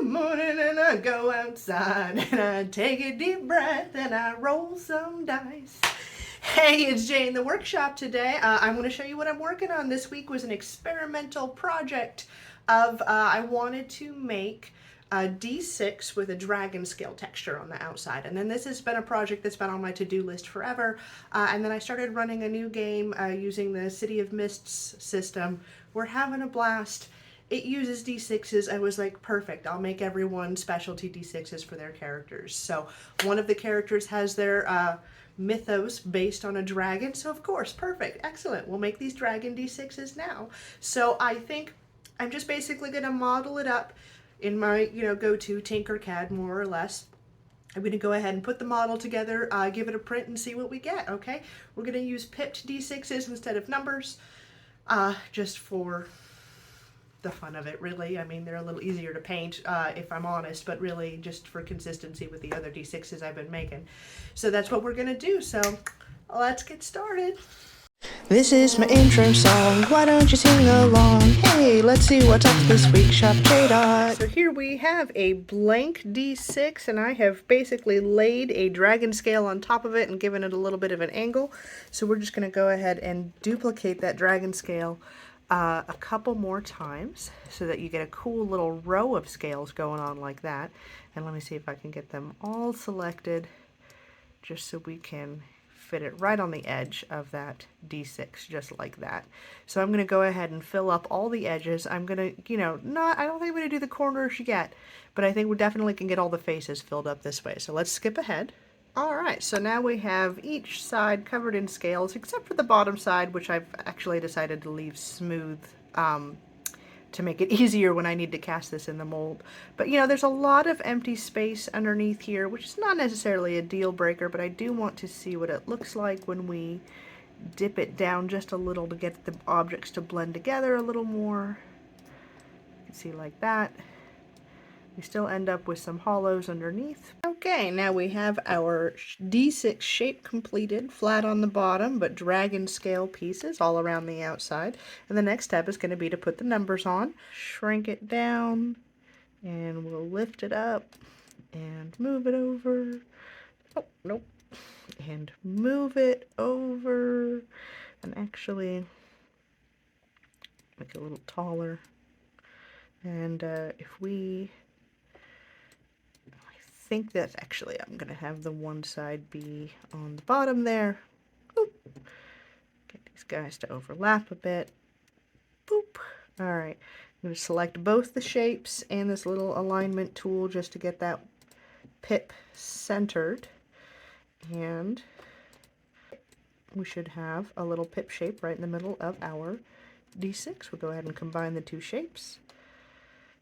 morning and I go outside and I take a deep breath and I roll some dice. Hey, it's Jay in the workshop today. I'm going to show you what I'm working on. This week was an experimental project of I wanted to make a D6 with a dragon scale texture on the outside. And then this has been a project that's been on my to-do list forever. And then I started running a new game using the City of Mists system. We're having a blast. It uses D6s. I was like, perfect. I'll make everyone specialty D6s for their characters. So one of the characters has their mythos based on a dragon. So of course, perfect. Excellent. We'll make these dragon D6s now. So I think I'm just basically going to model it up in my, go-to Tinkercad, more or less. I'm going to go ahead and put the model together, give it a print, and see what we get, okay? We're going to use pipped D6s instead of numbers, just for the fun of it, really. I mean, they're a little easier to paint, if I'm honest, but really just for consistency with the other D6s I've been making. So that's what we're going to do, so let's get started. This is my intro song, why don't you sing along? Hey, let's see what's up this week, Shop J. So here we have a blank D6, and I have basically laid a dragon scale on top of it and given it a little bit of an angle. So we're just going to go ahead and duplicate that dragon scale a couple more times so that you get a cool little row of scales going on like that. And let me see if I can get them all selected just so we can fit it right on the edge of that D6, just like that. So I'm going to go ahead and fill up all the edges. I'm going to, I don't think I'm going to do the corners yet, but I think we definitely can get all the faces filled up this way. So let's skip ahead. Alright, so now we have each side covered in scales, except for the bottom side, which I've actually decided to leave smooth to make it easier when I need to cast this in the mold. But there's a lot of empty space underneath here, which is not necessarily a deal breaker, but I do want to see what it looks like when we dip it down just a little to get the objects to blend together a little more. You can see like that. We still end up with some hollows underneath. Okay, now we have our D6 shape completed, flat on the bottom, but dragon scale pieces all around the outside. And the next step is going to be to put the numbers on, shrink it down, and we'll lift it up and move it over. Oh, nope. And move it over, and actually make it a little taller. And if we... I think that actually I'm going to have the one side be on the bottom there. Boop. Get these guys to overlap a bit. Boop. Alright, I'm going to select both the shapes and this little alignment tool just to get that pip centered. And we should have a little pip shape right in the middle of our D6. We'll go ahead and combine the two shapes.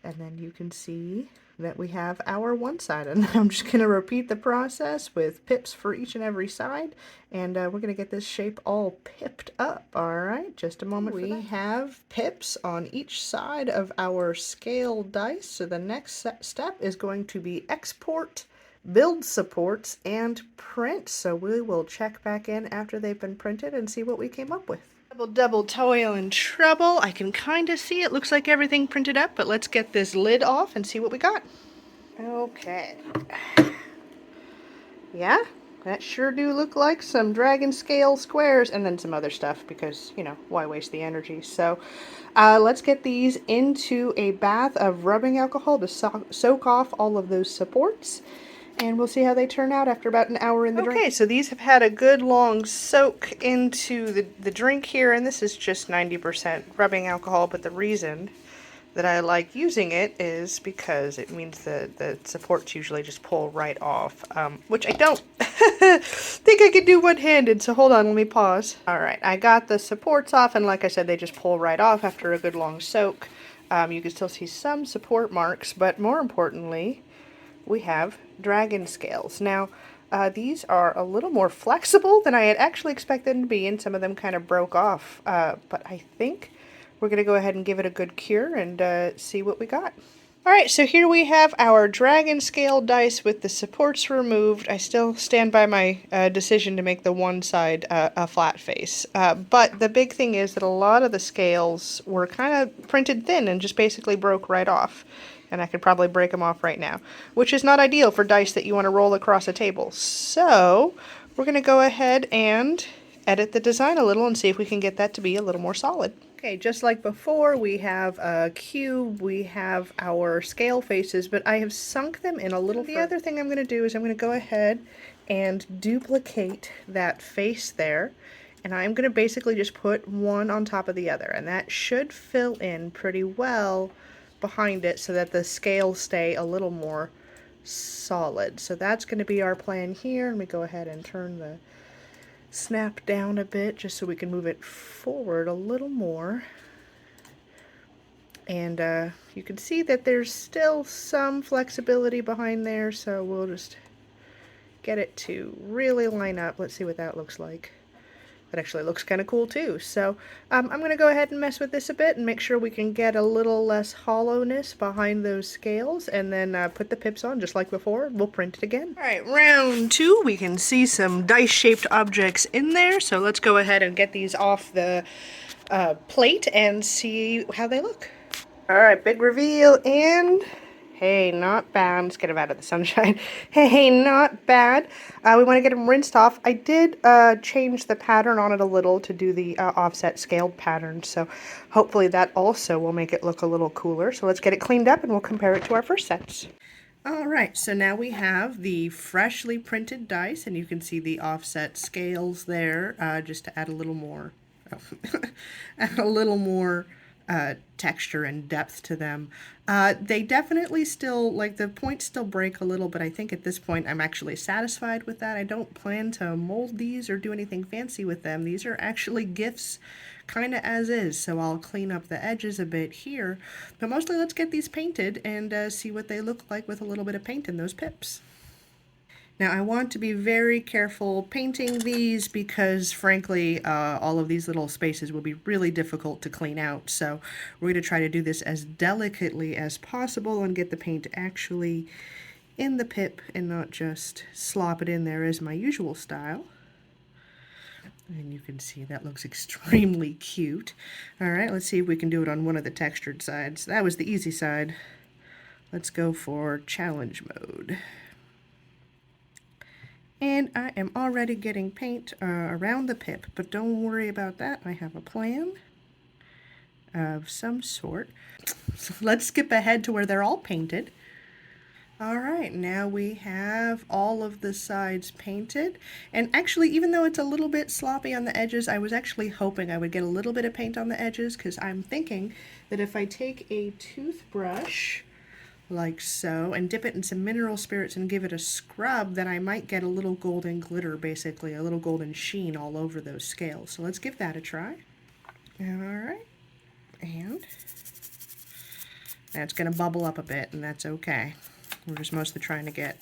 And then you can see that we have our one side, and I'm just going to repeat the process with pips for each and every side, and we're going to get this shape all pipped up. Alright, just a moment. We have pips on each side of our scale dice, so the next step is going to be export, build supports, and print. So we will check back in after they've been printed and see what we came up with. Double toil and trouble. I can kind of see it. Looks like everything printed up, but let's get this lid off and see what we got. Okay. Yeah, that sure do look like some dragon scale squares, and then some other stuff because, why waste the energy? So let's get these into a bath of rubbing alcohol to soak off all of those supports. And we'll see how they turn out after about an hour in the drink. Okay, so these have had a good long soak into the drink here, and this is just 90% rubbing alcohol, but the reason that I like using it is because it means the supports usually just pull right off, which I don't think I could do one-handed, so hold on, let me pause. Alright, I got the supports off, and like I said, they just pull right off after a good long soak. You can still see some support marks, but more importantly, we have dragon scales. Now, these are a little more flexible than I had actually expected them to be, and some of them kind of broke off. But I think we're going to go ahead and give it a good cure and see what we got. Alright, so here we have our dragon scale dice with the supports removed. I still stand by my decision to make the one side a flat face. But the big thing is that a lot of the scales were kind of printed thin and just basically broke right off. And I could probably break them off right now, which is not ideal for dice that you want to roll across a table. So we're going to go ahead and edit the design a little and see if we can get that to be a little more solid. Okay, just like before, we have a cube, we have our scale faces, but I have sunk them in a little. The other thing I'm going to do is I'm going to go ahead and duplicate that face there, and I'm going to basically just put one on top of the other, and that should fill in pretty well behind it so that the scales stay a little more solid. So that's going to be our plan here. Let me go ahead and turn the snap down a bit just so we can move it forward a little more. And you can see that there's still some flexibility behind there, so we'll just get it to really line up. Let's see what that looks like. That actually looks kind of cool too. So I'm going to go ahead and mess with this a bit and make sure we can get a little less hollowness behind those scales, and then put the pips on just like before. We'll print it again. Alright, round two. We can see some dice-shaped objects in there, so let's go ahead and get these off the plate and see how they look. Alright, big reveal, and hey, not bad. Let's get them out of the sunshine. Hey, not bad. We want to get them rinsed off. I did change the pattern on it a little to do the offset scaled pattern, so hopefully that also will make it look a little cooler. So let's get it cleaned up and we'll compare it to our first sets. Alright, so now we have the freshly printed dice, and you can see the offset scales there, just to add a little more, texture and depth to them. They definitely still, like, the points still break a little, but I think at this point I'm actually satisfied with that. I don't plan to mold these or do anything fancy with them. These are actually gifts kind of as is, so I'll clean up the edges a bit here. But mostly let's get these painted and see what they look like with a little bit of paint in those pips. Now I want to be very careful painting these because frankly all of these little spaces will be really difficult to clean out, so we're going to try to do this as delicately as possible and get the paint actually in the pip and not just slop it in there as my usual style. And you can see that looks extremely cute. Alright, let's see if we can do it on one of the textured sides. That was the easy side. Let's go for challenge mode. And I am already getting paint around the pip, but don't worry about that. I have a plan of some sort. So let's skip ahead to where they're all painted. Alright, now we have all of the sides painted. And actually, even though it's a little bit sloppy on the edges, I was actually hoping I would get a little bit of paint on the edges, because I'm thinking that if I take a toothbrush like so, and dip it in some mineral spirits and give it a scrub, then I might get a little golden glitter, basically, a little golden sheen all over those scales. So let's give that a try. Alright, and that's going to bubble up a bit, and that's okay. We're just mostly trying to get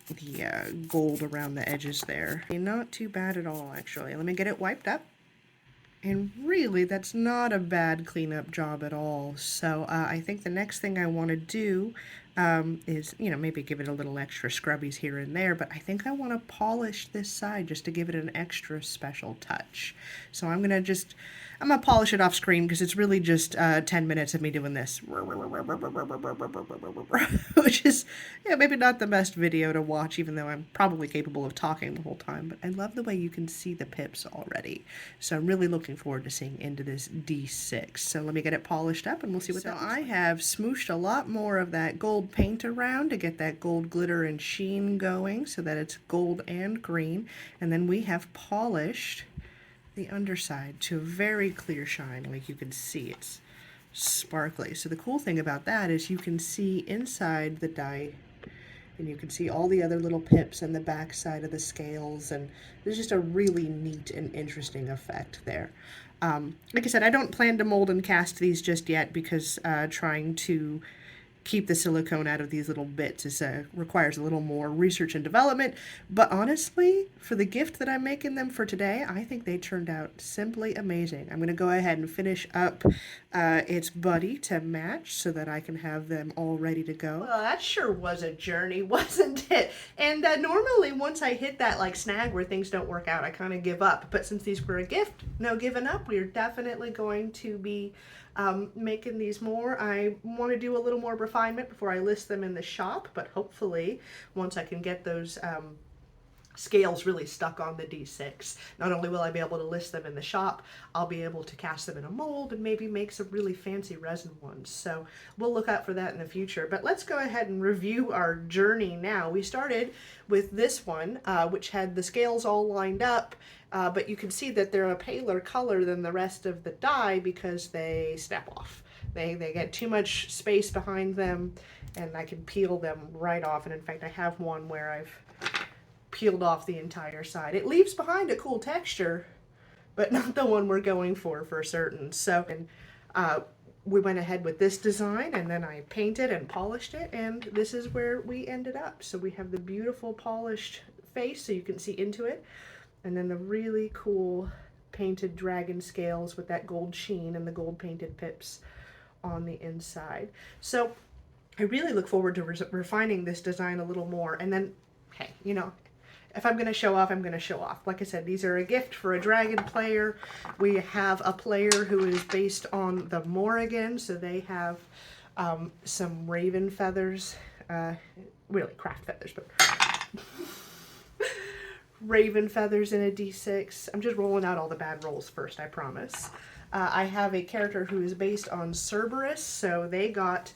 the gold around the edges there. Not too bad at all, actually. Let me get it wiped up. And really, that's not a bad cleanup job at all. So I think the next thing I want to do is, you know, maybe give it a little extra scrubbies here and there, but I think I want to polish this side just to give it an extra special touch. So I'm going to polish it off screen because it's really just 10 minutes of me doing this. Which is, yeah, maybe not the best video to watch, even though I'm probably capable of talking the whole time. But I love the way you can see the pips already. So I'm really looking forward to seeing into this D6. So let me get it polished up and we'll see what that looks like. I have smooshed a lot more of that gold paint around to get that gold glitter and sheen going so that it's gold and green. And then we have polished the underside to a very clear shine. Like you can see, it's sparkly. So the cool thing about that is you can see inside the die, and you can see all the other little pips and the back side of the scales, and there's just a really neat and interesting effect there. Like I said, I don't plan to mold and cast these just yet because trying to keep the silicone out of these little bits. It requires a little more research and development, but honestly, for the gift that I'm making them for today, I think they turned out simply amazing. I'm going to go ahead and finish up its body to match so that I can have them all ready to go. Well, that sure was a journey, wasn't it? And normally once I hit that like snag where things don't work out, I kind of give up. But since these were a gift, no giving up. We're definitely going to be making these more. I want to do a little more refinement before I list them in the shop, but hopefully once I can get those scales really stuck on the D6, not only will I be able to list them in the shop, I'll be able to cast them in a mold and maybe make some really fancy resin ones. So we'll look out for that in the future. But let's go ahead and review our journey now. We started with this one, which had the scales all lined up, but you can see that they're a paler color than the rest of the die because they snap off. They get too much space behind them, and I can peel them right off. And in fact, I have one where I've peeled off the entire side. It leaves behind a cool texture, but not the one we're going for certain. So we went ahead with this design, and then I painted and polished it, and this is where we ended up. So we have the beautiful polished face so you can see into it, and then the really cool painted dragon scales with that gold sheen and the gold painted pips on the inside. So I really look forward to refining this design a little more. And then, hey, you know, if I'm going to show off, I'm going to show off. Like I said, these are a gift for a dragon player. We have a player who is based on the Morrigan, so they have some raven feathers, really craft feathers, but raven feathers in a D6. I'm just rolling out all the bad rolls first, I promise. I have a character who is based on Cerberus, so they got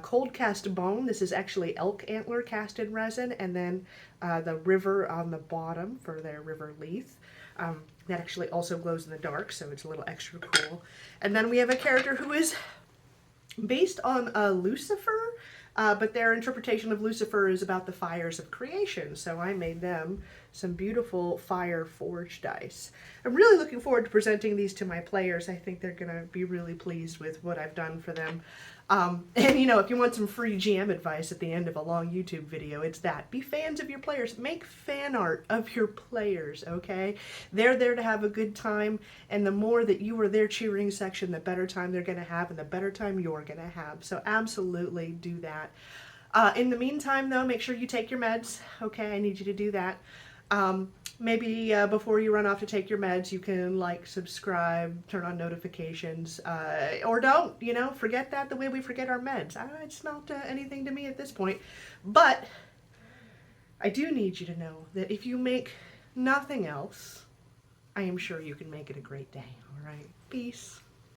cold cast bone. This is actually elk antler cast in resin, and then the river on the bottom for their river Leith. That actually also glows in the dark, so it's a little extra cool. And then we have a character who is based on Lucifer, but their interpretation of Lucifer is about the fires of creation, so I made them some beautiful fire forged dice. I'm really looking forward to presenting these to my players. I think they're going to be really pleased with what I've done for them. And you know, if you want some free GM advice at the end of a long YouTube video, it's that. Be fans of your players. Make fan art of your players, okay? They're there to have a good time, and the more that you are their cheering section, the better time they're going to have, and the better time you're going to have. So absolutely do that. In the meantime, though, make sure you take your meds, okay? I need you to do that. Maybe before you run off to take your meds, you can like, subscribe, turn on notifications, or don't, you know, forget that the way we forget our meds. It's not anything to me at this point. But I do need you to know that if you make nothing else, I am sure you can make it a great day, all right? Peace.